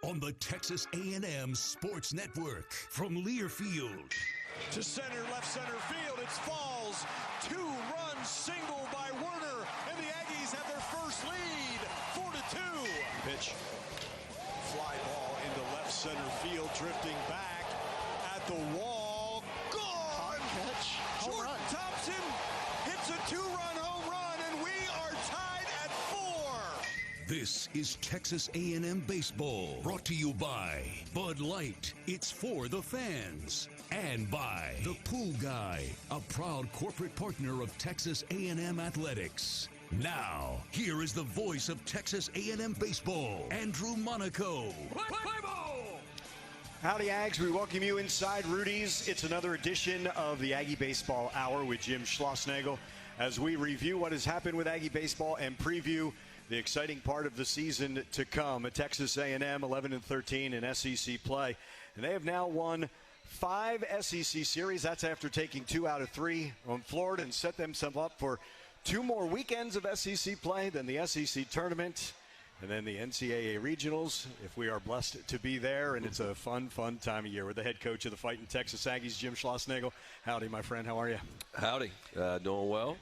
on the Texas A&M Sports Network from Learfield. To center, left center field, it's Falls. 2-run single by Werner, and the Aggies have their first lead, 4-2. Pitch, fly ball into left center field, drifting back at the wall. Gone! Catch. Jordan Thompson hits a 2-run home run, and we are tied at 4. This is Texas A&M Baseball, brought to you by Bud Light. It's for the fans. And by The Pool Guy, a proud corporate partner of Texas A&M Athletics. Now, here is the voice of Texas A&M Baseball, Andrew Monaco. Play ball! Howdy, Ags. We welcome you inside Rudys. It's another edition of the Aggie Baseball Hour with Jim Schlossnagle as we review what has happened with Aggie Baseball and preview the exciting part of the season to come. At Texas A&M, 11-13 in SEC play. And they have now won 5 SEC series. That's after taking 2 out of 3 on Florida and set themselves up for 2 more weekends of SEC play, then the SEC tournament, and then the NCAA regionals, if we are blessed to be there. And it's a fun time of year. With the head coach of the Fighting Texas Aggies, Jim Schlossnagle. Howdy, my friend. How are you? Howdy. Doing well.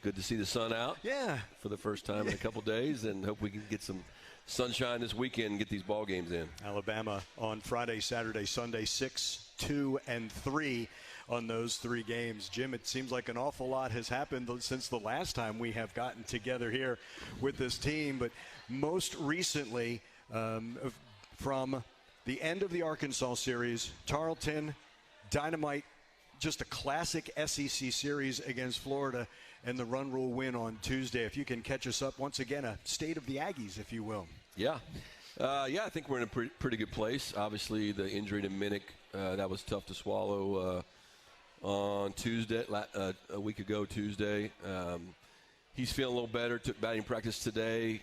Good to see the sun out. Yeah. For the first time in a couple days, and hope we can get some sunshine this weekend and get these ball games in. Alabama on Friday, Saturday, Sunday, 6, 2, and 3 on those 3 games. Jim, it seems like an awful lot has happened since the last time we have gotten together here with this team. But most recently, from the end of the Arkansas series, Tarleton, Dynamite, just a classic SEC series against Florida, and the run rule win on Tuesday. If you can catch us up once again, a state of the Aggies, if you will. Yeah. I think we're in a pretty good place. Obviously, the injury to Minnick, that was tough to swallow on Tuesday, a week ago Tuesday. He's feeling a little better. Took batting practice today.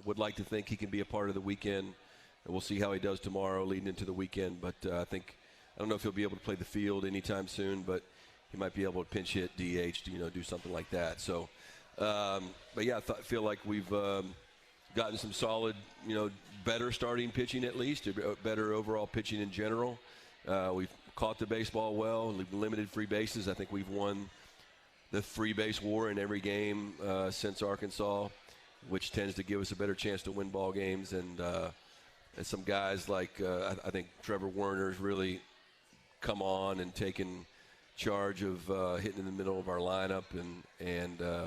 Would like to think he can be a part of the weekend. We'll see how he does tomorrow leading into the weekend. But I don't know if he'll be able to play the field anytime soon, but he might be able to pinch hit, DH, do something like that. So, but yeah, I feel like we've gotten some solid, better starting pitching at least, better overall pitching in general. We've caught the baseball well, limited free bases. I think we've won the free base war in every game since Arkansas, which tends to give us a better chance to win ball games. And some guys like I think Trevor Werner's really come on and taken charge of hitting in the middle of our lineup and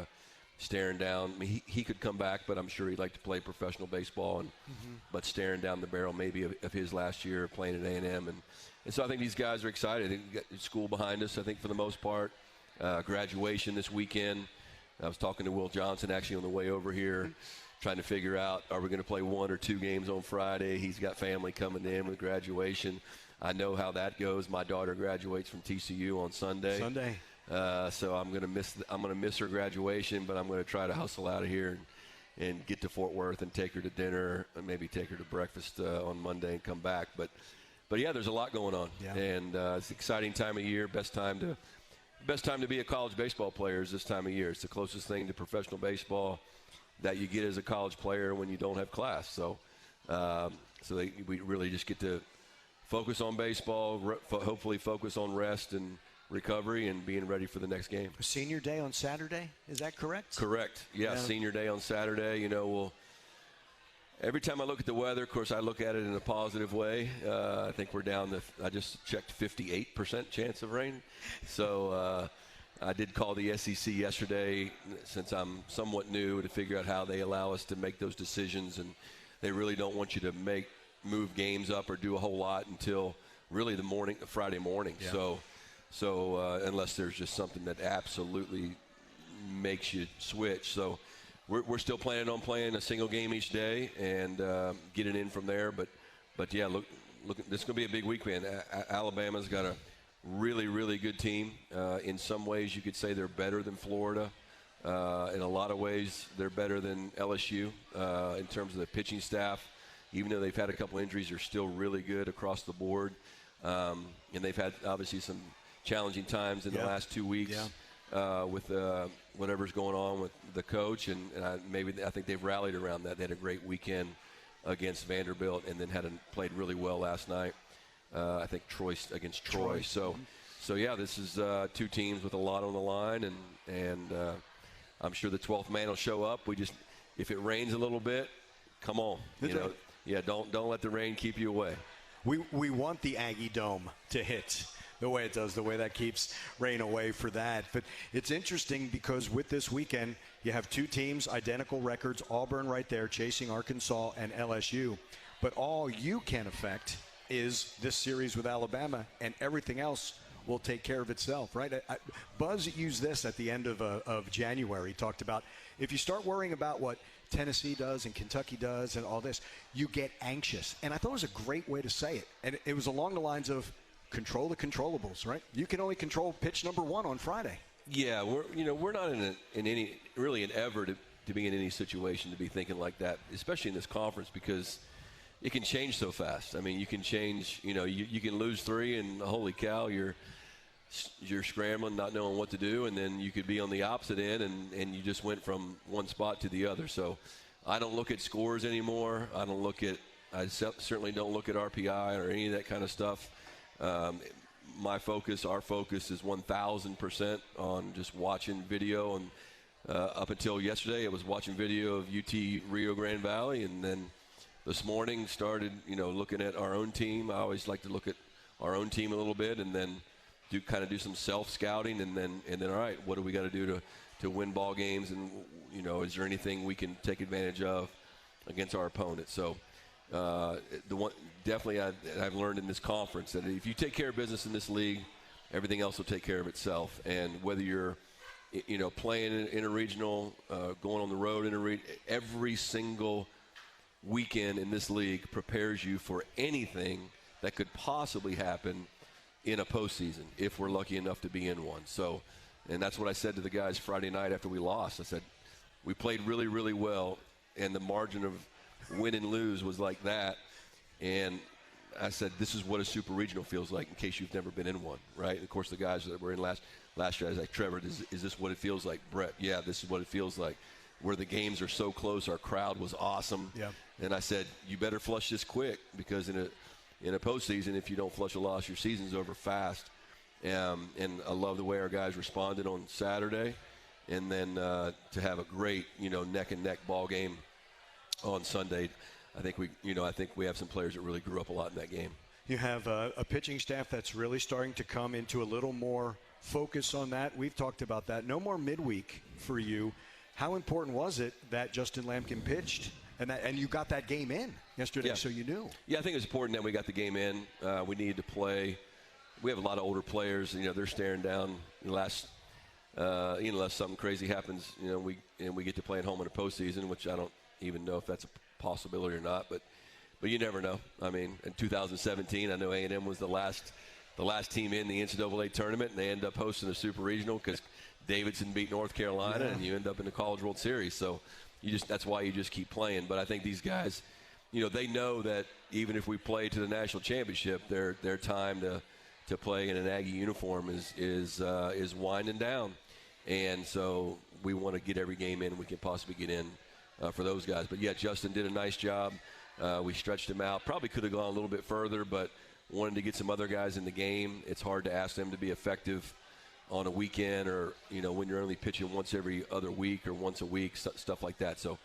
staring down. I mean, he could come back, but I'm sure he'd like to play professional baseball. But staring down the barrel maybe of his last year playing at A&M. And so I think these guys are excited. I think we got school behind us, I think, for the most part. Graduation this weekend. I was talking to Will Johnson actually on the way over here, trying to figure out, are we going to play 1 or 2 games on Friday? He's got family coming in with graduation. I know how that goes. My daughter graduates from TCU on Sunday. So I'm going to miss her graduation, but I'm going to try to hustle out of here and get to Fort Worth and take her to dinner, and maybe take her to breakfast on Monday and come back. But yeah, there's a lot going on, and it's an exciting time of year. Best time to be a college baseball player is this time of year. It's the closest thing to professional baseball that you get as a college player when you don't have class. So we really just get to focus on baseball, hopefully focus on rest and recovery and being ready for the next game. Senior Day on Saturday, is that correct? Correct. Yeah, Senior Day on Saturday. Every time I look at the weather, of course, I look at it in a positive way. I think we're down to, I just checked 58% chance of rain. So I did call the SEC yesterday, since I'm somewhat new, to figure out how they allow us to make those decisions. And they really don't want you to move games up or do a whole lot until really Friday morning. Yeah. So unless there's just something that absolutely makes you switch. So we're still planning on playing a single game each day and getting in from there. But yeah, look, this is going to be a big weekend. Alabama's got a really, really good team. In some ways, you could say they're better than Florida. In a lot of ways, they're better than LSU in terms of the pitching staff. Even though they've had a couple injuries, they're still really good across the board. And they've had, obviously, some challenging times in the last 2 weeks with whatever's going on with the coach. And I think they've rallied around that. They had a great weekend against Vanderbilt, and then played really well last night. I think against Troy. So yeah, this is two teams with a lot on the line, and I'm sure the 12th man will show up. If it rains a little bit, come on. Don't let the rain keep you away. We want the Aggie Dome to hit the way it does, the way that keeps rain away for that. But it's interesting because with this weekend, you have two teams, identical records, Auburn right there chasing Arkansas and LSU. But all you can affect is this series with Alabama, and everything else will take care of itself, right? Buzz used this at the end of January. He talked about if you start worrying about what Tennessee does and Kentucky does and all this, you get anxious. And I thought it was a great way to say it. And it was along the lines of control the controllables, right? You can only control pitch number 1 on Friday. Yeah, we're not in any ever to be in any situation to be thinking like that, especially in this conference, because it can change so fast. I mean, you can change. You can lose 3, and holy cow, you're scrambling, not knowing what to do, and then you could be on the opposite end, and you just went from one spot to the other. So I don't look at scores anymore. I certainly don't look at RPI or any of that kind of stuff. Our focus is 1,000% on just watching video, and up until yesterday, it was watching video of UT Rio Grande Valley, and then this morning started, looking at our own team. I always like to look at our own team a little bit, and then do some self-scouting, and then all right, what do we got to do to win ball games, and is there anything we can take advantage of against our opponent? So I've learned in this conference that if you take care of business in this league, everything else will take care of itself. And whether you're playing in a regional, going on the road in every single weekend in this league prepares you for anything that could possibly happen in a postseason if we're lucky enough to be in one. So, and that's what I said to the guys Friday night after we lost. I said, we played really, really well, and the margin of win and lose was like that. And I said, this is what a super regional feels like in case you've never been in one, right? And of course, the guys that were in last year, I was like, Trevor, is this what it feels like? Brett, yeah, this is what it feels like. Where the games are so close, our crowd was awesome. Yeah. And I said, you better flush this quick, because in a postseason, if you don't flush a loss, your season's over fast. And I love the way our guys responded on Saturday, and then to have a great neck and neck ball game on Sunday. I think we have some players that really grew up a lot in that game. You have a pitching staff that's really starting to come into a little more focus on that. We've talked about that. No more midweek for you. How important was it that Justin Lampkin pitched and you got that game in yesterday? Yeah. So you knew. Yeah, I think it was important that we got the game in. We needed to play. We have a lot of older players. They're staring down unless something crazy happens. We get to play at home in a postseason, which I don't even know if that's a possibility or not. But you never know. I mean, in 2017, I know A&M was the last team in the NCAA tournament, and they end up hosting a super regional because Davidson beat North Carolina, and you end up in the College World Series. So that's why you just keep playing. But I think these guys, they know that even if we play to the national championship, their time to play in an Aggie uniform is winding down. And so we want to get every game in we can possibly get in for those guys. But yeah, Justin did a nice job. We stretched him out. Probably could have gone a little bit further, but wanted to get some other guys in the game. It's hard to ask them to be effective on a weekend, or when you're only pitching once every other week or once a week, stuff like that. So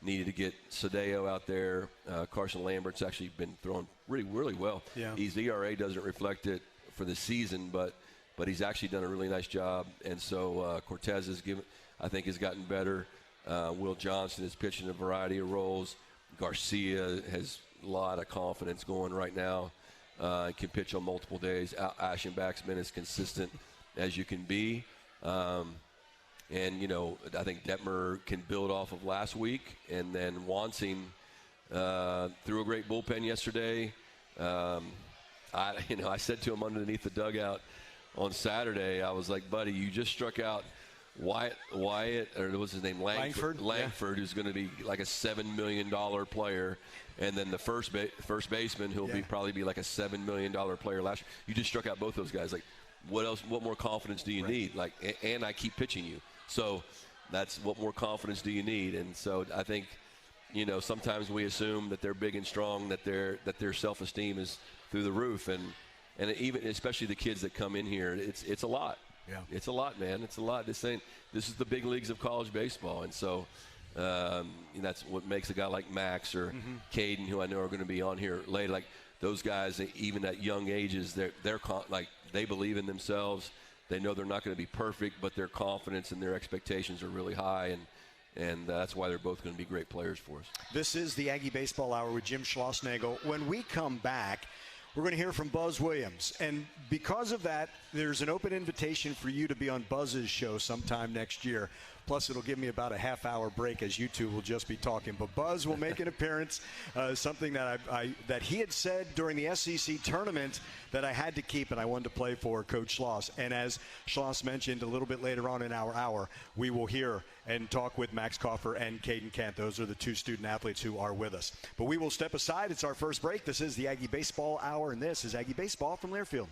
needed to get Sadeo out there. Carson Lambert's actually been throwing really, really well. Yeah. His ERA doesn't reflect it for the season, but he's actually done a really nice job. And so Cortez has gotten better. Will Johnson is pitching a variety of roles. Garcia has a lot of confidence going right now. Can pitch on multiple days. Ashenbach's been as consistent as you can be. And, I think Detmer can build off of last week. And then Wansing threw a great bullpen yesterday. I said to him underneath the dugout on Saturday, I was like, buddy, you just struck out Wyatt, or what's his name? Langford, who's going to be like a $7 million player. And then the first baseman, who'll probably be like a $7 million player last year. You just struck out both those guys. Like, what else? What more confidence do you need? Like, and I keep pitching you. So that's what more confidence do you need? And so I think, you know, sometimes we assume that they're big and strong, that their self-esteem is through the roof, and even especially the kids that come in here, it's a lot. Yeah, it's a lot, man. It's a lot. This is the big leagues of college baseball, and so that's what makes a guy like Max or Kaeden, who I know are going to be on here later. Like those guys, even at young ages, they're like they believe in themselves. They know they're not going to be perfect, but their confidence and their expectations are really high, and that's why they're both going to be great players for us. This is the Aggie Baseball Hour with Jim Schlossnagle. When we come back, we're going to hear from Buzz Williams. And because of that, there's an open invitation for you to be on Buzz's show sometime next year. Plus, it'll give me about a half-hour break as you two will just be talking. But Buzz will make an appearance, something that that he had said during the SEC tournament that I had to keep and I wanted to play for Coach Schloss. And as Schloss mentioned a little bit later on in our hour, we will hear and talk with Max Kaufer and Kaeden Kent. Those are the two student athletes who are with us. But we will step aside. It's our first break. This is the Aggie Baseball Hour, and this is Aggie Baseball from Learfield.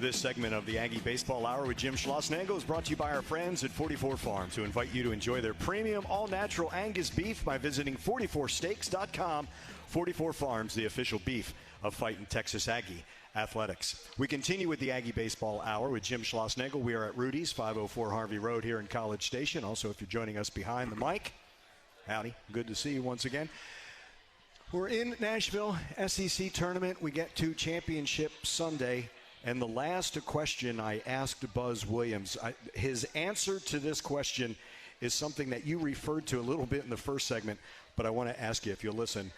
This segment of the Aggie Baseball Hour with Jim Schlossnagle is brought to you by our friends at 44 Farms, who invite you to enjoy their premium all-natural Angus beef by visiting 44steaks.com. 44 Farms, the official beef of Fightin' Texas Aggie Athletics. We continue with the Aggie Baseball Hour with Jim Schlossnagle. We are at Rudys, 504 Harvey Road here in College Station. Also, if you're joining us behind the mic, howdy, good to see you once again. We're in Nashville, SEC tournament. We get to Championship Sunday. And the last question I asked Buzz Williams, his answer to this question is something that you referred to a little bit in the first segment, but I want to ask you if you'll listen.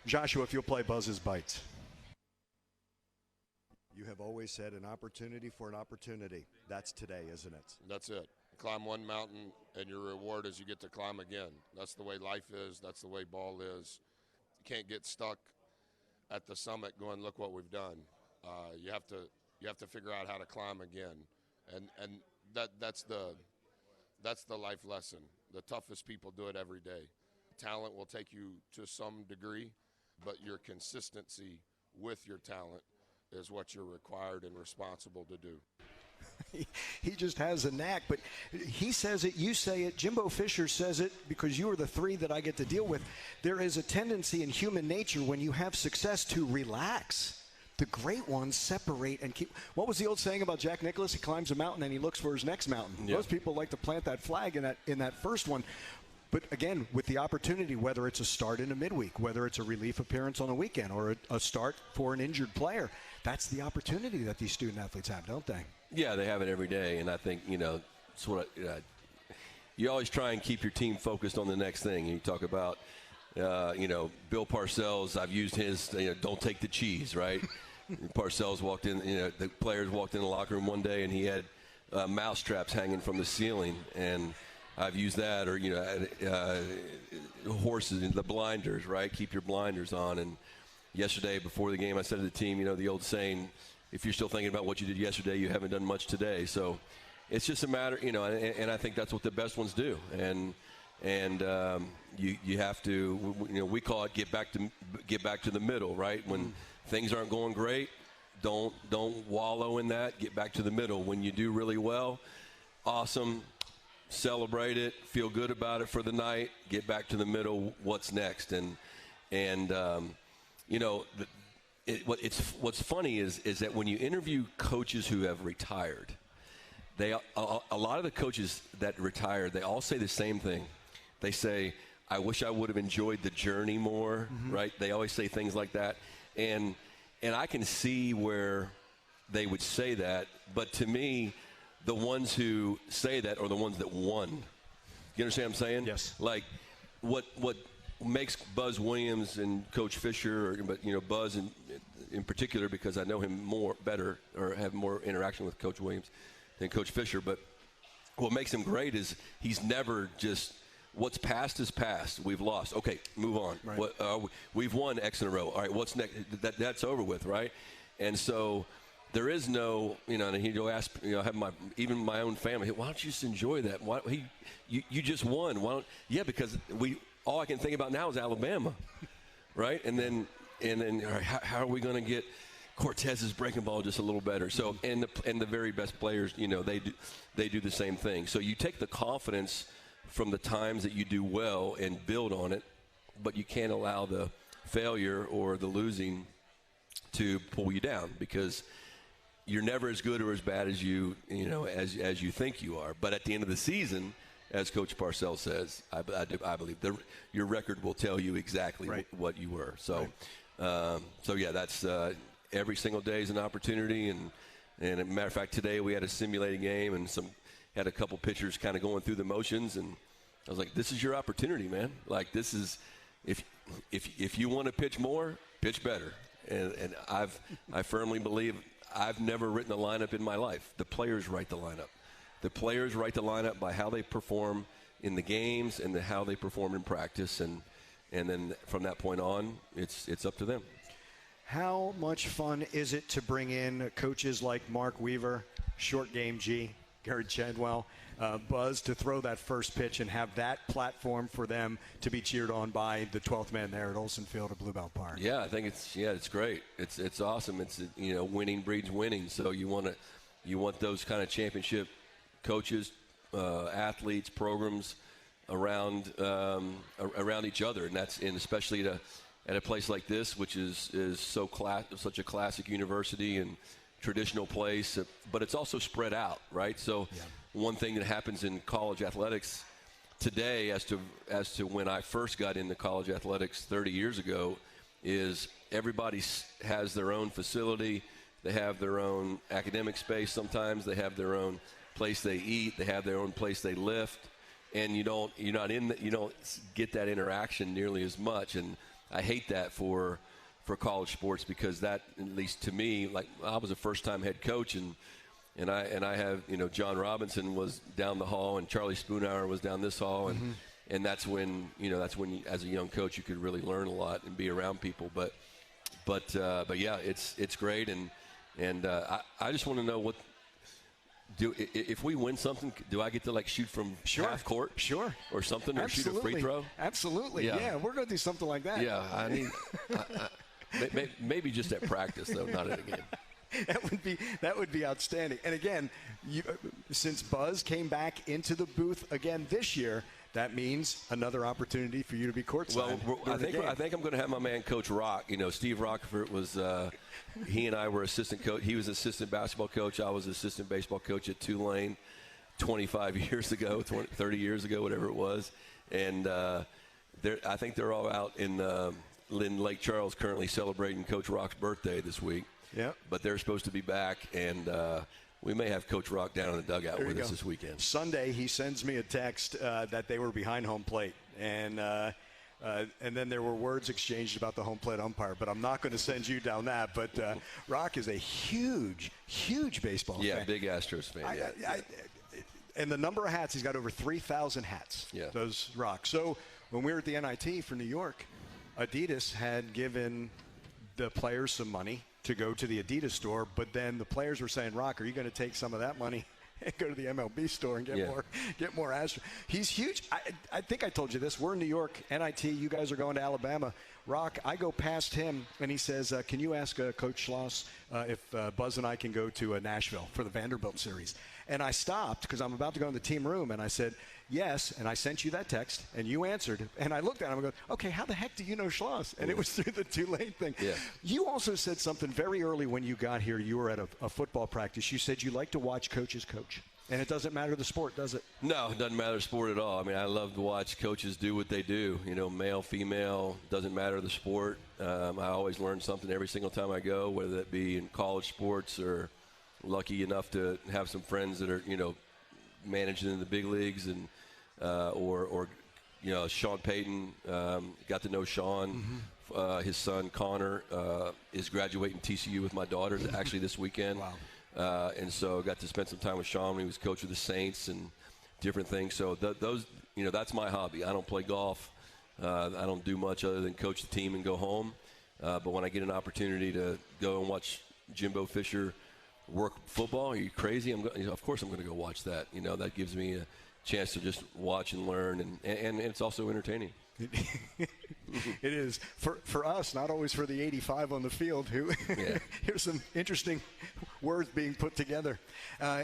Joshua, if you'll play Buzz's Bites. You have always said an opportunity for an opportunity. That's today, isn't it? That's it. Climb one mountain, and your reward is you get to climb again. That's the way life is. That's the way ball is. You can't get stuck at the summit going, look what we've done. You have to figure out how to climb again, and that's the life lesson. The toughest people do it every day. Talent will take you to some degree, but your consistency with your talent is what you're required and responsible to do. He just has a knack, but he says it, you say it, Jimbo Fisher says it, because you are the three that I get to deal with. There is a tendency in human nature when you have success to relax. The great ones separate and keep. What was the old saying about Jack Nicklaus? He climbs a mountain and he looks for his next mountain. Yeah. Those people like to plant that flag in that first one. But again, with the opportunity, whether it's a start in a midweek, whether it's a relief appearance on a weekend, or a start for an injured player, that's the opportunity that these student athletes have, don't they? Yeah, they have it every day, and I think, you know, it's what you always try and keep your team focused on the next thing. You talk about, you know, Bill Parcells. I've used his, you know, don't take the cheese, right? Parcells walked in, you know, the players walked in the locker room one day and he had mouse traps hanging from the ceiling, and I've used that, or, you know, horses in the blinders, right? Keep your blinders on. And yesterday before the game, I said to the team, you know, the old saying, if you're still thinking about what you did yesterday, you haven't done much today. So it's just a matter, you know, and I think that's what the best ones do. And you have to, you know, we call it get back to the middle, right? When things aren't going great, don't wallow in that. Get back to the middle. When you do really well, awesome, celebrate it, feel good about it for the night. Get back to the middle. What's next? And you know, what's funny is that when you interview coaches who have retired, a lot of the coaches that retired, they all say the same thing. They say, I wish I would have enjoyed the journey more, right? They always say things like that. And I can see where they would say that, but to me, the ones who say that are the ones that won. You understand what I'm saying? Yes. Like, what makes Buzz Williams and Coach Fisher, but, you know, Buzz in particular, because I know him better, or have more interaction with Coach Williams than Coach Fisher, but what makes him great is he's never just, what's past is past. We've lost. Okay, move on. Right. We've won X in a row. All right, what's next? That's over with, right? And so there is no, you know, and he'll ask, you know, even my own family, why don't you just enjoy that? You just won. Why don't? Yeah, because all I can think about now is Alabama, right? And then how are we going to get Cortez's breaking ball just a little better. So, and the very best players, they do the same thing. So you take the confidence from the times that you do well and build on it, but you can't allow the failure or the losing to pull you down, because you're never as good or as bad as you think you are. But at the end of the season, as Coach Parcells says, I believe your record will tell you exactly what you were. So, that's every single day is an opportunity. And as a matter of fact, today we had a simulated game and had a couple pitchers kind of going through the motions, and I was like, "This is your opportunity, man. Like, this is if you want to pitch more, pitch better." And I firmly believe I've never written a lineup in my life. The players write the lineup. The players write the lineup by how they perform in the games and how they perform in practice, and then from that point on, it's up to them. How much fun is it to bring in coaches like Mark Weaver, Short Game G, Gary Chadwell, Buzz, to throw that first pitch and have that platform for them to be cheered on by the 12th man there at Olsen Field at Blue Bell Park? Yeah, I think it's great. It's awesome. It's winning breeds winning. So you want those kind of championship coaches, athletes, programs around each other, and especially at a place like this, which is such a classic university and traditional place, but it's also spread out, right? So one thing that happens in college athletics today, as to when I first got into college athletics 30 years ago, is everybody has their own facility. They have their own academic space. Sometimes they have their own place they eat. They have their own place they lift, and you don't get that interaction nearly as much. And I hate that for college sports, because that, at least to me, like, I was a first-time head coach, and I have, John Robinson was down the hall and Charlie Spoonhour was down this hall, and that's when as a young coach you could really learn a lot and be around people. But yeah, it's great, and I just want to know if we win something, do I get to shoot from half court? Sure. Or something? Absolutely. Or shoot a free throw? Absolutely. Yeah, we're going to do something like that. Yeah, I need maybe just at practice, though, not at a game. That would be outstanding. And again, since Buzz came back into the booth again this year, that means another opportunity for you to be courtside. Well, I think I'm going to have my man Coach Rock. Steve Rockford was he and I were assistant coach. He was assistant basketball coach. I was assistant baseball coach at Tulane 25 years ago, 30 years ago, whatever it was. And I think they're all out in Lake Charles currently celebrating Coach Rock's birthday this week. Yeah. But they're supposed to be back, and we may have Coach Rock down in the dugout with us this weekend. Sunday, he sends me a text that they were behind home plate, and then there were words exchanged about the home plate umpire. But I'm not going to send you down that. But Rock is a huge, huge baseball fan. Yeah, big Astros fan. And the number of hats, he's got over 3,000 hats. Yeah. Those Rock. So when we were at the NIT for New York, Adidas had given the players some money to go to the Adidas store, but then the players were saying, "Rock, are you going to take some of that money and go to the MLB store and get more Astros?" He's huge. I think I told you this. We're in New York, NIT. You guys are going to Alabama. Rock, I go past him, and he says, "Can you ask Coach Schloss if Buzz and I can go to Nashville for the Vanderbilt series?" And I stopped because I'm about to go in the team room, and I said, "Yes," and I sent you that text, and you answered. And I looked at him and go, "Okay, how the heck do you know Schloss?" And it was through the Tulane thing. Yeah. You also said something very early when you got here. You were at a football practice. You said you like to watch coaches coach. And it doesn't matter the sport, does it? No, it doesn't matter the sport at all. I mean, I love to watch coaches do what they do. Male, female, doesn't matter the sport. I always learn something every single time I go, whether that be in college sports or lucky enough to have some friends that are, managing in the big leagues, and or Sean Payton, got to know Sean. His son Connor is graduating TCU with my daughter actually this weekend. Wow. And so I got to spend some time with Sean when he was coach of the Saints and different things. So those, that's my hobby. I don't play golf. I don't do much other than coach the team and go home. But when I get an opportunity to go and watch Jimbo Fisher work football, are you crazy? Of course I'm going to go watch that. That gives me a chance to just watch and learn, and it's also entertaining. It is for us, not always for the 85 on the field. Who here's some interesting words being put together.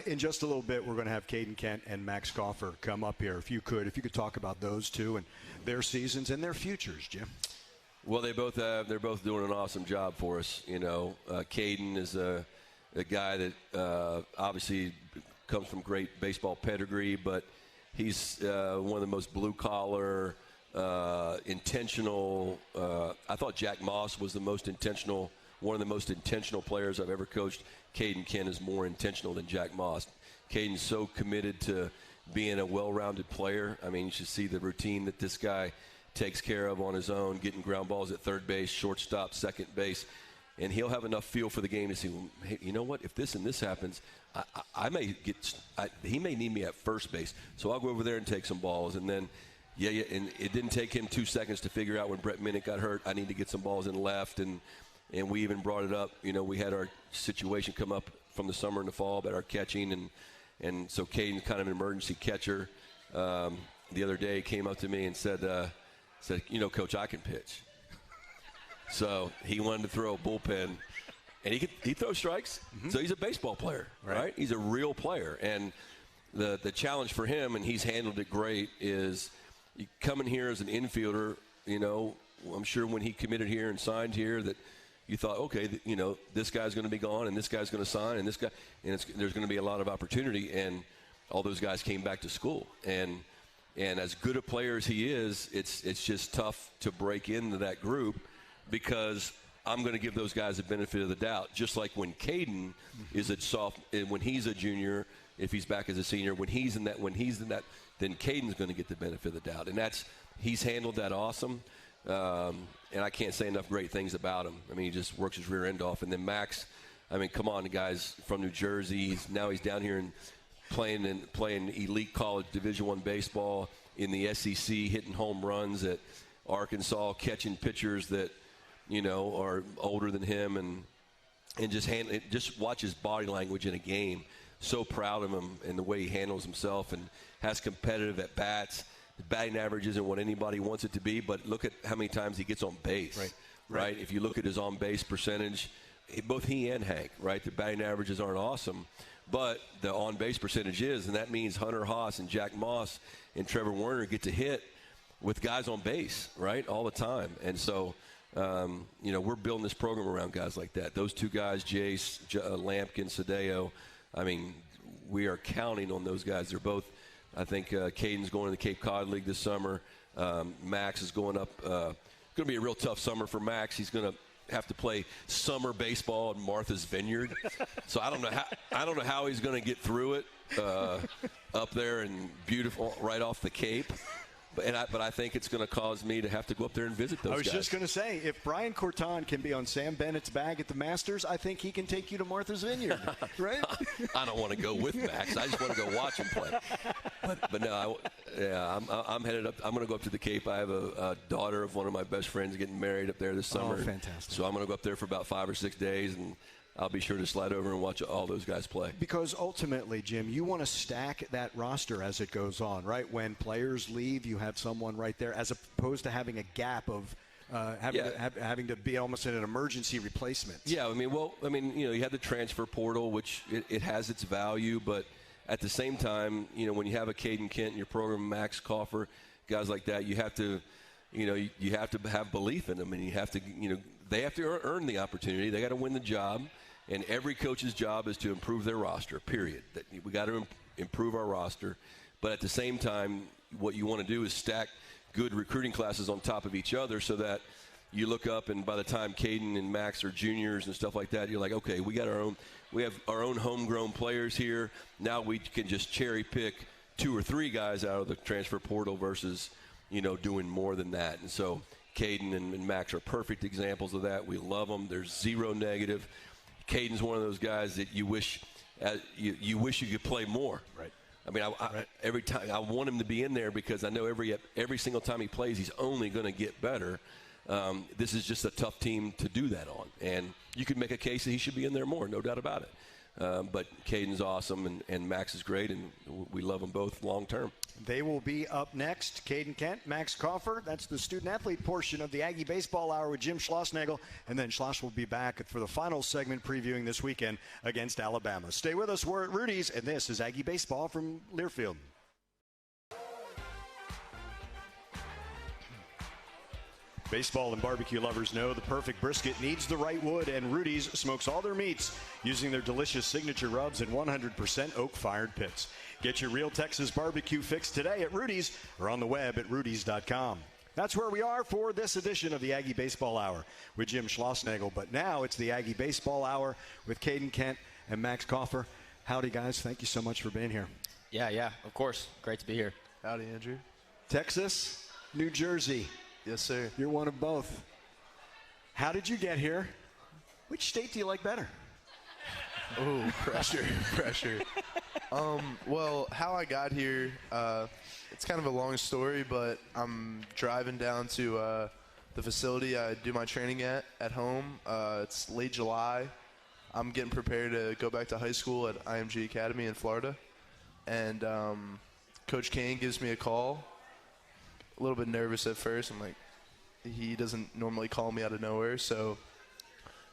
In just a little bit, we're going to have Kaeden Kent and Max Kaufer come up here. If you could talk about those two and their seasons and their futures, Jim. Well, they're both doing an awesome job for us. Kaeden is a guy that obviously comes from great baseball pedigree, but he's one of the most blue-collar, intentional. I thought Jack Moss was one of the most intentional players I've ever coached. Kaeden Kent is more intentional than Jack Moss. Kaeden's so committed to being a well-rounded player. I mean, you should see the routine that this guy takes care of on his own, getting ground balls at third base, shortstop, second base. And he'll have enough feel for the game to see, well, hey, you know what? If this and this happens, he may need me at first base. So I'll go over there and take some balls. And then, and it didn't take him 2 seconds to figure out when Brett Minnick got hurt, I need to get some balls in left. And we even brought it up. We had our situation come up from the summer and the fall about our catching. And so Kaeden's kind of an emergency catcher. The other day came up to me and said, Coach, I can pitch. So he wanted to throw a bullpen, and he throws strikes. Mm-hmm. So he's a baseball player, right? He's a real player. And the challenge for him, and he's handled it great, is you come in here as an infielder. I'm sure when he committed here and signed here that you thought, okay, this guy's going to be gone, and this guy's going to sign, and this guy, and there's going to be a lot of opportunity. And all those guys came back to school, and as good a player as he is, it's just tough to break into that group, because I'm going to give those guys the benefit of the doubt. Just like when Kaeden is when he's a junior, if he's back as a senior, when he's in that, then Caden's going to get the benefit of the doubt, and he's handled that awesome. And I can't say enough great things about him. I mean, he just works his rear end off. And then Max, I mean, come on, the guy's from New Jersey. Now he's down here and playing elite college Division I baseball in the SEC, hitting home runs at Arkansas, catching pitchers that are older than him, and just watch his body language in a game. So proud of him and the way he handles himself and has competitive at bats. The batting average isn't what anybody wants it to be, but look at how many times he gets on base. Right? If you look at his on base percentage, both he and Hank, right? The batting averages aren't awesome, but the on base percentage is, and that means Hunter Haas and Jack Moss and Trevor Werner get to hit with guys on base, right, all the time. And so, we're building this program around guys like that. Those two guys, Jace, Lampkin, Sadeo, I mean, we are counting on those guys. They're both, I think Caden's going to the Cape Cod League this summer. Max is going up. Going to be a real tough summer for Max. He's going to have to play summer baseball at Martha's Vineyard. So I don't know how he's going to get through it up there and beautiful right off the Cape. But I think it's going to cause me to have to go up there and visit those guys. I was just going to say, if Brian Corton can be on Sam Bennett's bag at the Masters, I think he can take you to Martha's Vineyard, right? I don't want to go with Max. I just want to go watch him play. But no, I'm headed up. I'm going to go up to the Cape. I have a daughter of one of my best friends getting married up there this summer. Oh, fantastic. So I'm going to go up there for about 5 or 6 days, and I'll be sure to slide over and watch all those guys play. Because ultimately, Jim, you want to stack that roster as it goes on, right? When players leave, you have someone right there, as opposed to having a gap of having to be almost in an emergency replacement. Yeah, you have the transfer portal, which it has its value, but at the same time, when you have a Kaeden Kent in your program, Max Kaufer, guys like that, you have to, you have to have belief in them, and you have to, they have to earn the opportunity. They got to win the job. And every coach's job is to improve their roster, period. We got to improve our roster. But at the same time, what you want to do is stack good recruiting classes on top of each other so that you look up, and by the time Kaeden and Max are juniors and stuff like that, you're like, okay, we have our own homegrown players here. Now we can just cherry pick 2 or 3 guys out of the transfer portal versus, doing more than that. And so Kaeden and Max are perfect examples of that. We love them. There's zero negative. Caden's one of those guys that you wish you could play more. Right. I mean, every time I want him to be in there because I know every single time he plays, he's only going to get better. This is just a tough team to do that on, and you could make a case that he should be in there more, no doubt about it. But Kaeden's awesome, and Max is great, and we love them both long term. They will be up next. Kaeden Kent, Max Kaufer. That's the student-athlete portion of the Aggie Baseball Hour with Jim Schlossnagle. And then Schloss will be back for the final segment previewing this weekend against Alabama. Stay with us. We're at Rudys, and this is Aggie Baseball from Learfield. Baseball and barbecue lovers know the perfect brisket needs the right wood, and Rudys smokes all their meats using their delicious signature rubs and 100% oak-fired pits. Get your real Texas barbecue fix today at Rudys or on the web at rudys.com. That's where we are for this edition of the Aggie Baseball Hour with Jim Schlossnagle. But now it's the Aggie Baseball Hour with Kaeden Kent and Max Kaufer. Howdy, guys. Thank you so much for being here. Yeah, of course. Great to be here. Howdy, Andrew. Texas, New Jersey. Yes, sir. You're one of both. How did you get here? Which state do you like better? Oh, pressure. Well, how I got here, it's kind of a long story, but I'm driving down to the facility I do my training at home. It's late July. I'm getting prepared to go back to high school at IMG Academy in Florida. And Coach Kaeden gives me a call. A little bit nervous at first. I'm like, he doesn't normally call me out of nowhere. So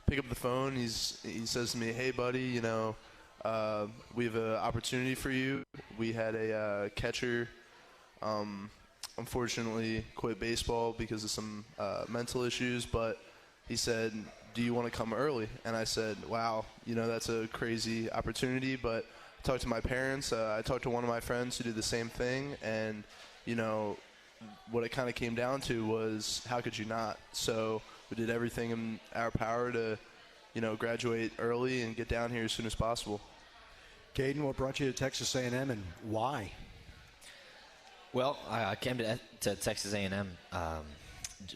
pick up the phone. He says to me, hey, buddy, we have an opportunity for you. We had a catcher unfortunately quit baseball because of some mental issues, but he said, do you want to come early? And I said, wow, that's a crazy opportunity, but I talked to my parents. I talked to one of my friends who did the same thing, and, what it kind of came down to was how could you not? So we did everything in our power to, graduate early and get down here as soon as possible. Kaeden, what brought you to Texas A&M and why? Well, I came to Texas A&M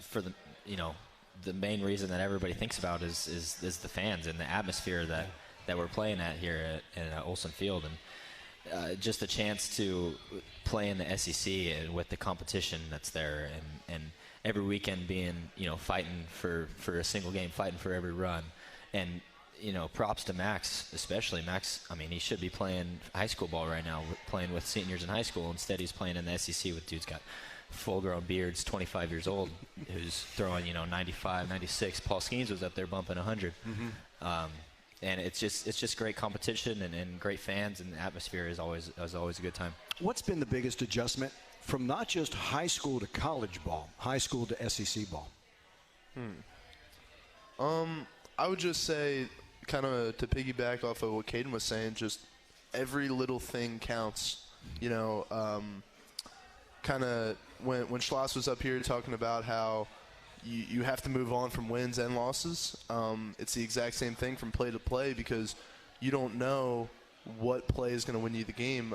for the main reason that everybody thinks about is the fans and the atmosphere that we're playing at here at Olsen Field, and just a chance to play in the SEC and with the competition that's there, and every weekend being fighting for a single game, fighting for every run, and props to Max, especially Max. I mean, he should be playing high school ball right now, playing with seniors in high school. Instead, he's playing in the SEC with dudes got full-grown beards, 25 years old, who's throwing 95, 96. Paul Skeens was up there bumping 100. Mm-hmm. And it's just great competition and great fans, and the atmosphere is always a good time. What's been the biggest adjustment from not just high school to college ball, high school to SEC ball? I would just say, kind of to piggyback off of what Kaeden was saying, just every little thing counts. Kind of when Schloss was up here talking about how you have to move on from wins and losses. It's the exact same thing from play to play, because you don't know what play is going to win you the game.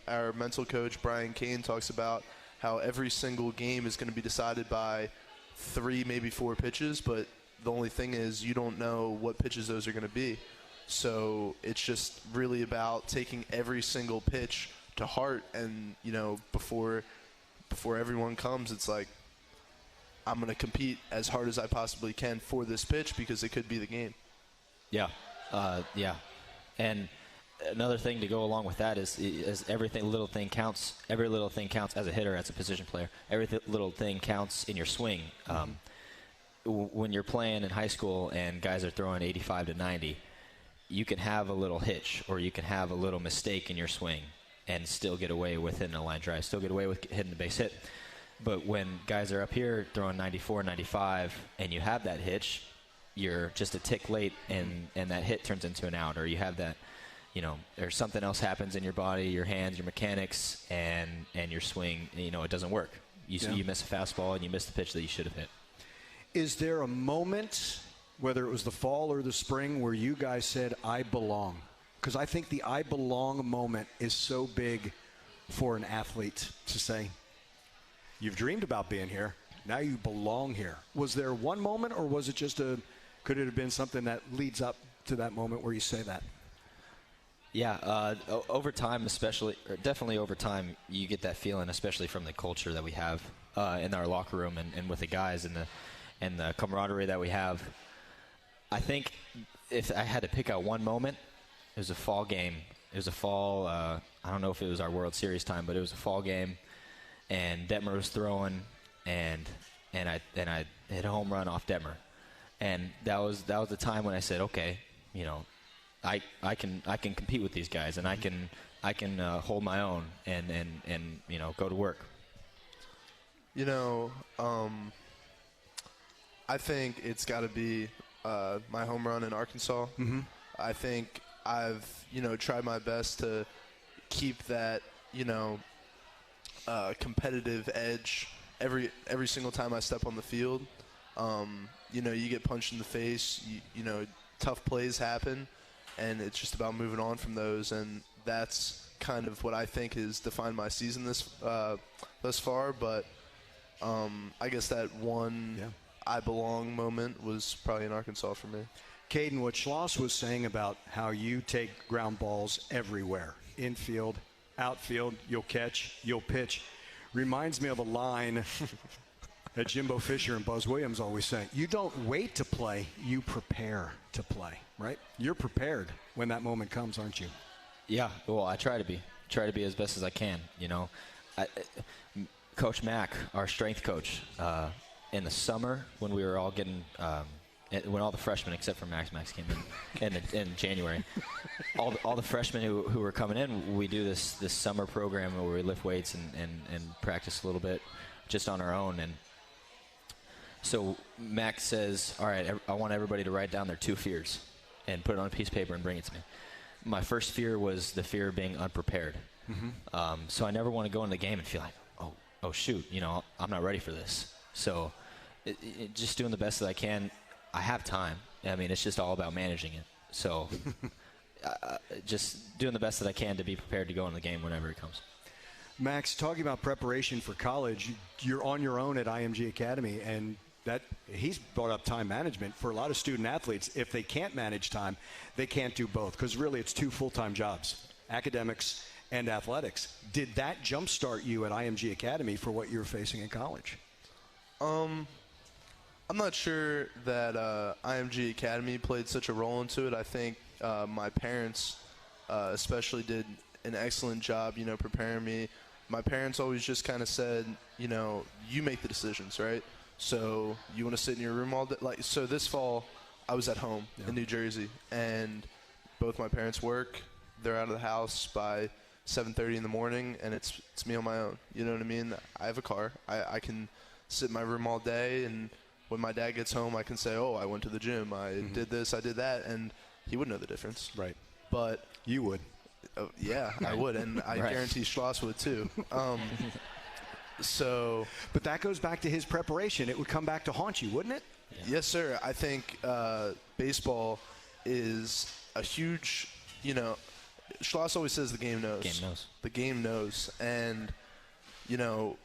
Our mental coach, Brian Kaeden, talks about how every single game is going to be decided by 3, maybe 4 pitches, but the only thing is you don't know what pitches those are going to be. So it's just really about taking every single pitch to heart, and, before everyone comes, it's like, I'm going to compete as hard as I possibly can for this pitch because it could be the game. Yeah. And another thing to go along with that is every little thing counts. Every little thing counts as a hitter, as a position player. Every little thing counts in your swing. When you're playing in high school and guys are throwing 85 to 90, you can have a little hitch or you can have a little mistake in your swing and still get away with hitting a line drive, still get away with hitting the base hit. But when guys are up here throwing 94, 95, and you have that hitch, you're just a tick late, and that hit turns into an out. Or you have that, there's something else happens in your body, your hands, your mechanics, and your swing, it doesn't work. You miss a fastball, and you miss the pitch that you should have hit. Is there a moment, whether it was the fall or the spring, where you guys said, I belong? Because I think the I belong moment is so big for an athlete to say, you've dreamed about being here. Now you belong here. Was there one moment, or was it just could it have been something that leads up to that moment where you say that? Yeah, over time, definitely over time, you get that feeling, especially from the culture that we have in our locker room and with the guys and the camaraderie that we have. I think if I had to pick out one moment, was a fall game. It was a fall. I don't know if it was our World Series time, but it was a fall game, and Detmer was throwing, and I hit a home run off Detmer, and that was the time when I said, okay, you know, I can compete with these guys, and I can hold my own and you know, go to work. You know, I think it's got to be my home run in Arkansas. Mm-hmm. I think I've, you know, tried my best to keep that, you know, competitive edge every single time I step on the field. You know, you get punched in the face, you know, tough plays happen, and it's just about moving on from those, and that's kind of what I think has defined my season thus far. But I guess that one I belong moment was probably in Arkansas for me. Kaeden, what Schloss was saying about how you take ground balls everywhere, infield, outfield, you'll catch, you'll pitch, reminds me of a line that Jimbo Fisher and Buzz Williams always say. You don't wait to play, you prepare to play, right? You're prepared when that moment comes, aren't you? Yeah, well, I try to be as best as I can, you know. Coach Mack, our strength coach, in the summer when we were all getting when all the freshmen except for Max came in January, all the freshmen who were coming in, we do this summer program where we lift weights and practice a little bit just on our own. And so Max says, all right, I want everybody to write down their 2 fears and put it on a piece of paper and bring it to me. My first fear was the fear of being unprepared. Mm-hmm. So I never want to go into the game and feel like, oh shoot, you know, I'm not ready for this. So just doing the best that I can. I have time. I mean, it's just all about managing it. So just doing the best that I can to be prepared to go in the game whenever it comes. Max, talking about preparation for college, you're on your own at IMG Academy, and that he's brought up time management. For a lot of student athletes, if they can't manage time, they can't do both, because really it's 2 full-time jobs, academics and athletics. Did that jumpstart you at IMG Academy for what you were facing in college? I'm not sure that IMG Academy played such a role into it. I think my parents especially did an excellent job, you know, preparing me. My parents always just kind of said, you know, you make the decisions, right? So you want to sit in your room all day? Like, so this fall, I was at home in New Jersey, and both my parents work. They're out of the house by 7:30 in the morning, and it's me on my own. You know what I mean? I have a car. I can sit in my room all day, and when my dad gets home, I can say, oh, I went to the gym. I did this, I did that, and he wouldn't know the difference. Right. But you would. Yeah, I would, and I guarantee Schloss would too. But that goes back to his preparation. It would come back to haunt you, wouldn't it? Yeah. Yes, sir. I think baseball is a huge, you know, Schloss always says the game knows. Game knows. The game knows. And, you know,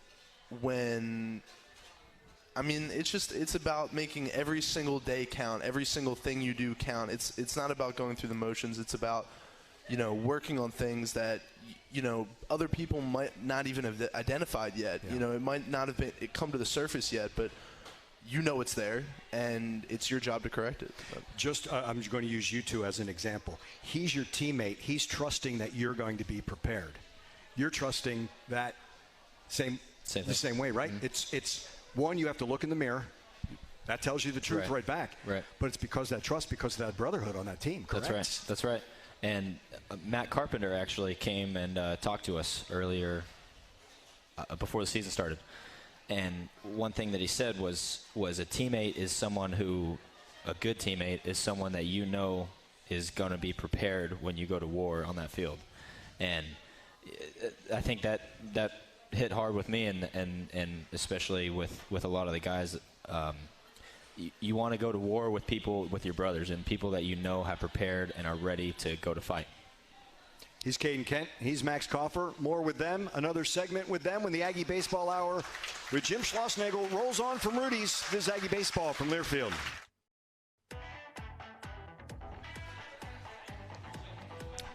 it's about making every single day count, every single thing you do count. It's not about going through the motions. It's about, you know, working on things that, you know, other people might not even have identified yet. Yeah. You know, it might not have come to the surface yet, but you know it's there, and it's your job to correct it. I'm going to use you two as an example. He's your teammate. He's trusting that you're going to be prepared. You're trusting that the same way, right? Mm-hmm. It's one, you have to look in the mirror. That tells you the truth right back. Right. But it's because of that trust, because of that brotherhood on that team, correct? That's right. And Matt Carpenter actually came and talked to us earlier before the season started. And one thing that he said was a teammate is someone a good teammate is someone that you know is going to be prepared when you go to war on that field. And I think that hit hard with me, and especially with a lot of the guys. You want to go to war with people, with your brothers, and people that you know have prepared and are ready to go to fight. He's Kaeden Kent. He's Max Kaufer. More with them. Another segment with them when the Aggie Baseball Hour with Jim Schlossnagle rolls on from Rudys. This is Aggie Baseball from Learfield.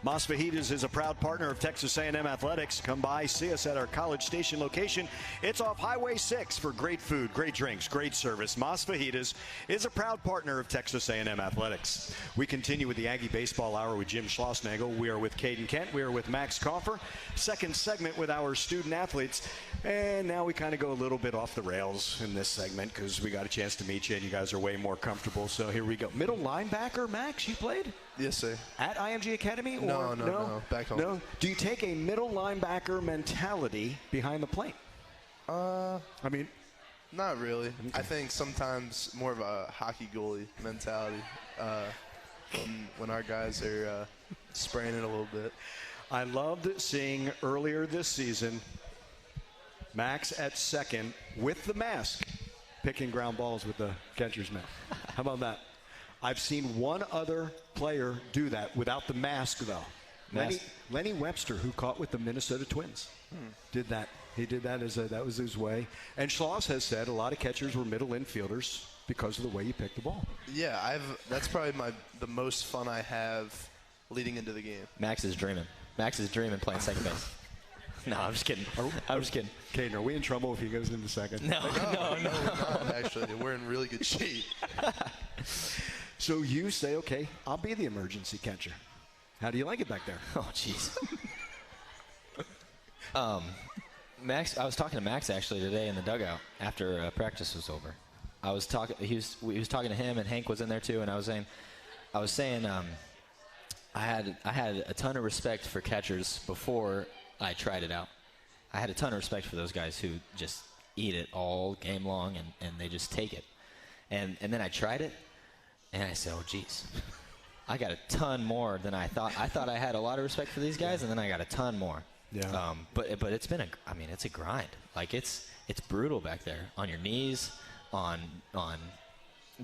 Mas Fajitas is a proud partner of Texas A&M Athletics. Come by, see us at our College Station location. It's off Highway 6 for great food, great drinks, great service. Mas Fajitas is a proud partner of Texas A&M Athletics. We continue with the Aggie Baseball Hour with Jim Schlossnagle. We are with Kaeden Kent. We are with Max Kaufer. Second segment with our student athletes. And now we kind of go a little bit off the rails in this segment because we got a chance to meet you and you guys are way more comfortable. So here we go. Middle linebacker, Max, you played? Yes, sir. At IMG Academy? No. Back home. No. Do you take a middle linebacker mentality behind the plate? Not really. Okay. I think sometimes more of a hockey goalie mentality when our guys are spraying it a little bit. I loved seeing earlier this season Max at second with the mask picking ground balls with the catcher's mitt. How about that? I've seen one other player do that without the mask, though. Lenny Webster, who caught with the Minnesota Twins, did that. He did that that was his way. And Schloss has said a lot of catchers were middle infielders because of the way you picked the ball. Yeah, that's probably the most fun I have leading into the game. Max is dreaming playing second base. No, I'm just kidding. I'm just kidding. Kaeden, are we in trouble if he goes into second? No, we're not, actually. We're in really good shape. So you say, okay, I'll be the emergency catcher. How do you like it back there? Oh, jeez. Max, I was talking to Max actually today in the dugout after practice was over. I was talking. He was talking to him, and Hank was in there too. And I was saying, I had a ton of respect for catchers before I tried it out. I had a ton of respect for those guys who just eat it all game long and they just take it. And then I tried it, and I said, oh, geez. I got a ton more than I thought. I thought I had a lot of respect for these guys, and then I got a ton more. Yeah. But it's been it's a grind. Like it's brutal back there on your knees, on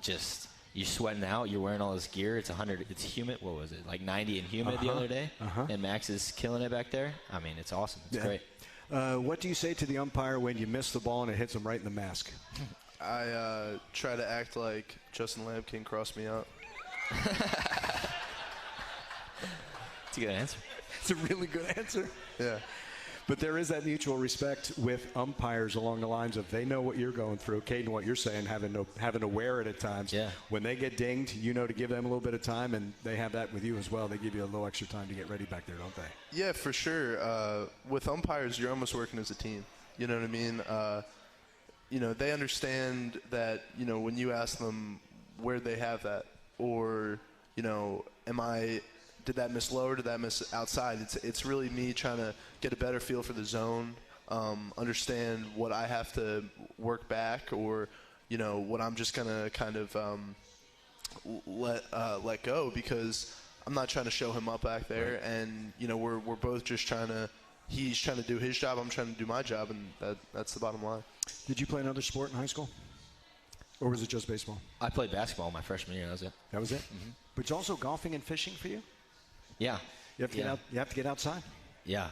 just you're sweating out. You're wearing all this gear. It's 100. It's humid. What was it? Like 90 and humid the other day. And Max is killing it back there. I mean, it's awesome. It's great. What do you say to the umpire when you miss the ball and it hits him right in the mask? I try to act like Justin Lampkin crossed me out. It's a good answer. It's a really good answer. Yeah. But there is that mutual respect with umpires along the lines of they know what you're going through. Kaeden, what you're saying, having to wear it at times. Yeah. When they get dinged, to give them a little bit of time, and they have that with you as well. They give you a little extra time to get ready back there, don't they? Yeah, for sure. With umpires, you're almost working as a team. You know what I mean? They understand that, when you ask them where they have that, or, did that miss low or did that miss outside? It's really me trying to get a better feel for the zone, understand what I have to work back, or what I'm just gonna kind of let go, because I'm not trying to show him up back there, right. And we're both just he's trying to do his job, I'm trying to do my job, and that's the bottom line. Did you play another sport in high school, or was it just baseball? I played basketball my freshman year. That was it. That was it. Mm-hmm. But it's also golfing and fishing for you. Yeah. You have to get out. You have to get outside. Yeah.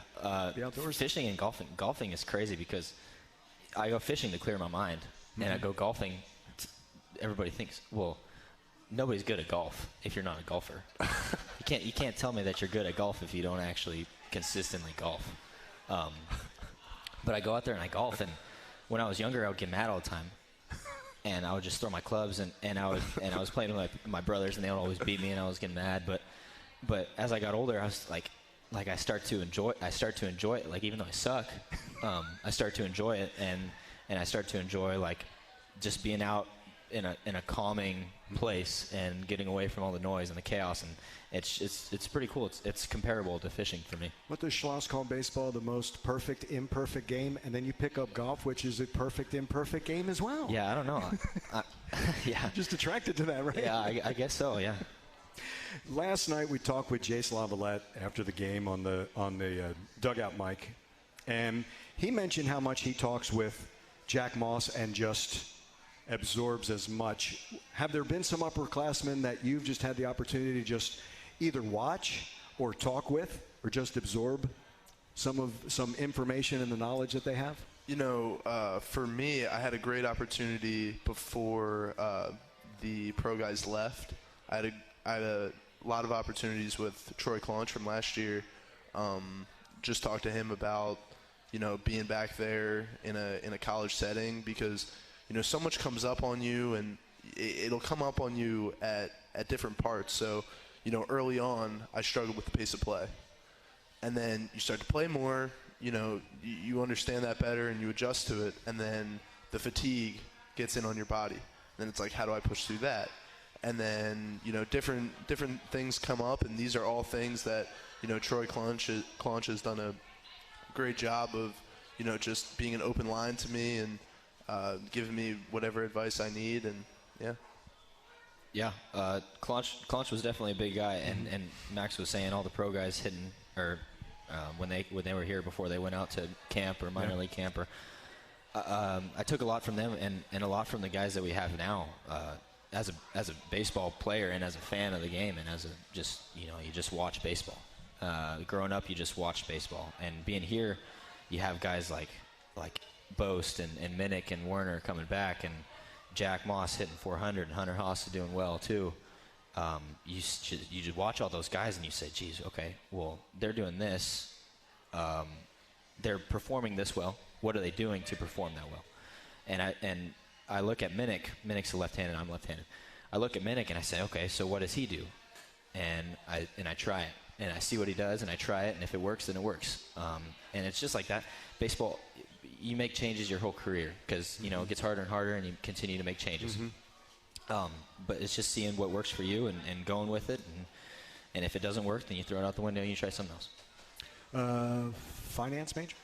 Be outdoors. Fishing and golfing. Golfing is crazy because I go fishing to clear my mind, and I go golfing. Everybody thinks, well, nobody's good at golf if you're not a golfer. You can't tell me that you're good at golf if you don't actually consistently golf. But I go out there and I golf, and when I was younger, I would get mad all the time. And I would just throw my clubs, and I was playing with my brothers, and they would always beat me, and I was getting mad. But as I got older, I was like I start to enjoy it. Like, even though I suck, I start to enjoy it, and I start to enjoy like just being out in a calming place and getting away from all the noise and the chaos, and it's pretty cool. It's comparable to fishing for me. What does Schloss call baseball? The most perfect imperfect game, and then you pick up golf, which is a perfect imperfect game as well. Yeah, I don't know. Yeah, just attracted to that, right? Yeah, I guess so. Yeah. Last night we talked with Jace Lavalette after the game on the dugout mic, and he mentioned how much he talks with Jack Moss and just absorbs as much. Have there been some upperclassmen that you've just had the opportunity to just either watch or talk with or just absorb some information and the knowledge that they have? For me, I had a great opportunity before the pro guys left. I had a lot of opportunities with Troy Clunch from last year. Just talked to him about, being back there in a college setting because, so much comes up on you, and it'll come up on you at different parts. So, early on, I struggled with the pace of play. And then you start to play more, you understand that better and you adjust to it, and then the fatigue gets in on your body. Then it's like, how do I push through that? And then, different things come up, and these are all things that, Troy Clunch has done a great job of, just being an open line to me and giving me whatever advice I need, and yeah. Yeah, Clunch was definitely a big guy, and Max was saying all the pro guys hitting, or when they were here before they went out to camp or minor league camp, or I took a lot from them and a lot from the guys that we have now. As a baseball player and as a fan of the game, and as a you just watch baseball. Growing up, you just watched baseball, and being here, you have guys like Boast and Minnick and Werner coming back, and Jack Moss hitting 400, and Hunter Haas is doing well too. You just watch all those guys and you say, geez, okay, well, they're doing this. They're performing this well. What are they doing to perform that well? And I look at Minnick. Minnick's a left-handed, I'm left-handed. I look at Minnick and I say, okay, so what does he do? And I try it. And I see what he does, and I try it, and if it works, then it works. And it's just like that. Baseball, you make changes your whole career because, it gets harder and harder, and you continue to make changes. But it's just seeing what works for you and going with it. And if it doesn't work, then you throw it out the window and you try something else. Finance major?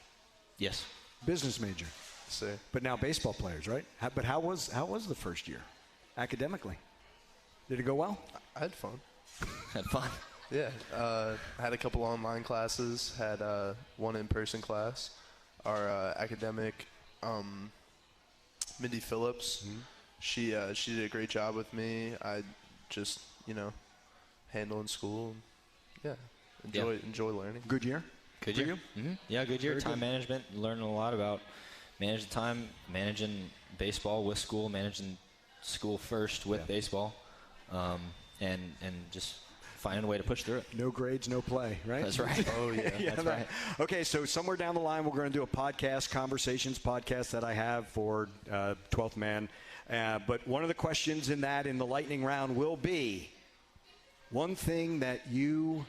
Yes. Business major? So. But now baseball players, right? But how was the first year academically? Did it go well? I had fun. Had fun? Yeah. Had a couple online classes, had one in-person class. Our academic, Mindy Phillips, she did a great job with me. I just, handling school. Yeah. Enjoy learning. Good year? Good year. Mm-hmm. Yeah, good year. Very time good. management, learning a lot about managing time, managing baseball with school, managing school first with baseball, and just finding a way to push through it. No grades, no play, right? That's right. Oh, yeah. That's right. Okay, so somewhere down the line, we're going to do a podcast, Conversations podcast that I have for 12th Man. But one of the questions in the lightning round will be one thing that you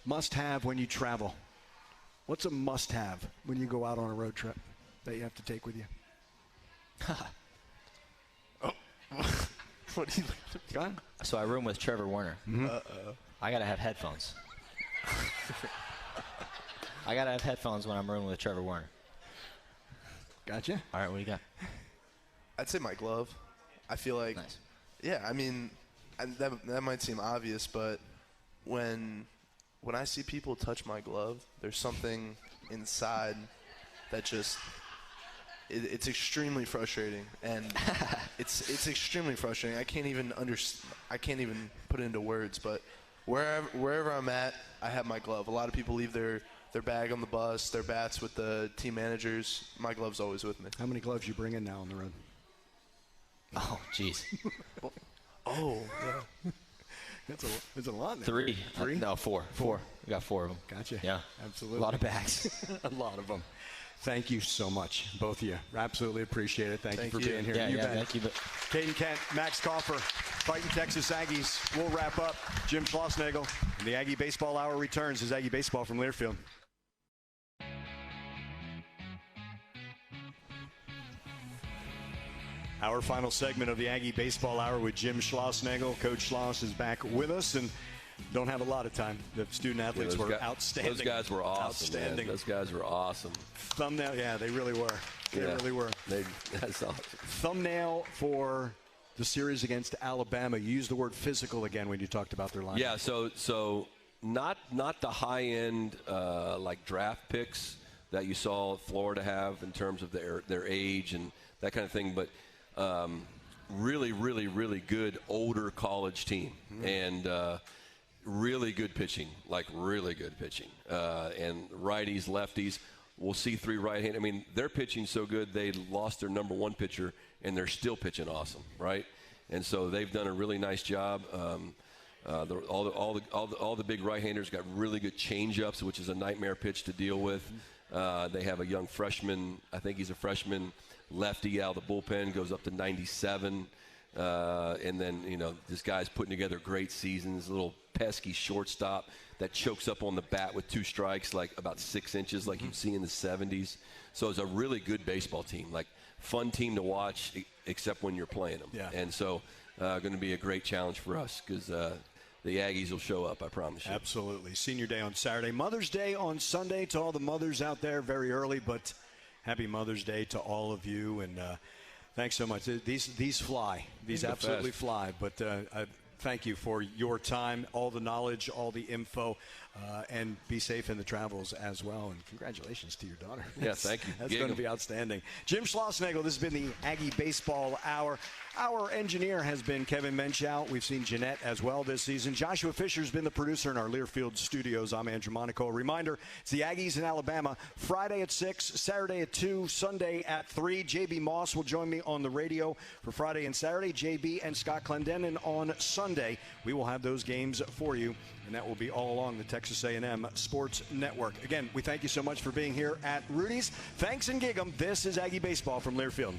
must have when you travel. What's a must-have when you go out on a road trip that you have to take with you? What do you Go on. So I room with Trevor Warner. I got to have headphones. I got to have headphones when I'm rooming with Trevor Warner. Gotcha. All right, what do you got? I'd say my glove. I feel like, Nice. yeah, I mean, that might seem obvious, but when I see people touch my glove, there's something inside that just it's extremely frustrating, and it's extremely frustrating. I can't even put it into words, but wherever I'm at, I have my glove. A lot of people leave their bag on the bus, their bats with the team managers. My glove's always with me. How many gloves you bring in now on the road? Oh, jeez. Oh, yeah. That's a lot. Now. Three. No, four. Four. We got four of them. Gotcha. Yeah. Absolutely. A lot of bags. A lot of them. Thank you so much, both of you. Absolutely appreciate it. Thank you for you. being here. Yeah, you bet. thank you. Kaeden Kent, Max Kaufer, fighting Texas Aggies. We'll wrap up. Jim Schlossnagle. The Aggie Baseball Hour returns as Aggie Baseball from Learfield. Our final segment of the Aggie Baseball Hour with Jim Schlossnagle. Coach Schloss is back with us and don't have a lot of time. The student athletes were outstanding. Those guys were awesome. Outstanding. Man. Those guys were awesome. Thumbnail, yeah, they really were. They really were. That's awesome. Thumbnail for the series against Alabama. You used the word physical again when you talked about their lineup. Yeah, so not the high-end like draft picks that you saw Florida have in terms of their age and that kind of thing, but really, really, really good older college team. And really good pitching, like really good pitching. And righties, lefties. We'll see three right-handed. I mean, they're pitching so good they lost their number one pitcher, and they're still pitching awesome, right? And so they've done a really nice job. All the big right-handers got really good change-ups, which is a nightmare pitch to deal with. They have a young freshman. I think he's a freshman lefty out of the bullpen, goes up to 97. And then, this guy's putting together great seasons. A little pesky shortstop that chokes up on the bat with 2 strikes, like about 6 inches, like you see in the 70s. So it's a really good baseball team, like fun team to watch, except when you're playing them. Yeah. And so going to be a great challenge for us because the Aggies will show up, I promise you. Absolutely. Senior Day on Saturday. Mother's Day on Sunday to all the mothers out there, very early, but happy Mother's Day to all of you. And thanks so much. These fly. These absolutely fly. But thank you for your time, all the knowledge, all the info, and be safe in the travels as well. And congratulations to your daughter. Yeah, thank you. That's going to be outstanding. Jim Schlossnagle, this has been the Aggie Baseball Hour. Our engineer has been Kevin Menchow. We've seen Jeanette as well this season. Joshua Fisher's been the producer in our Learfield studios. I'm Andrew Monaco. A reminder, it's the Aggies in Alabama, Friday at 6, Saturday at 2, Sunday at 3. J.B. Moss will join me on the radio for Friday and Saturday. J.B. and Scott Clendenin on Sunday. We will have those games for you, and that will be all along the Texas A&M Sports Network. Again, we thank you so much for being here at Rudys. Thanks and gig 'em. This is Aggie Baseball from Learfield.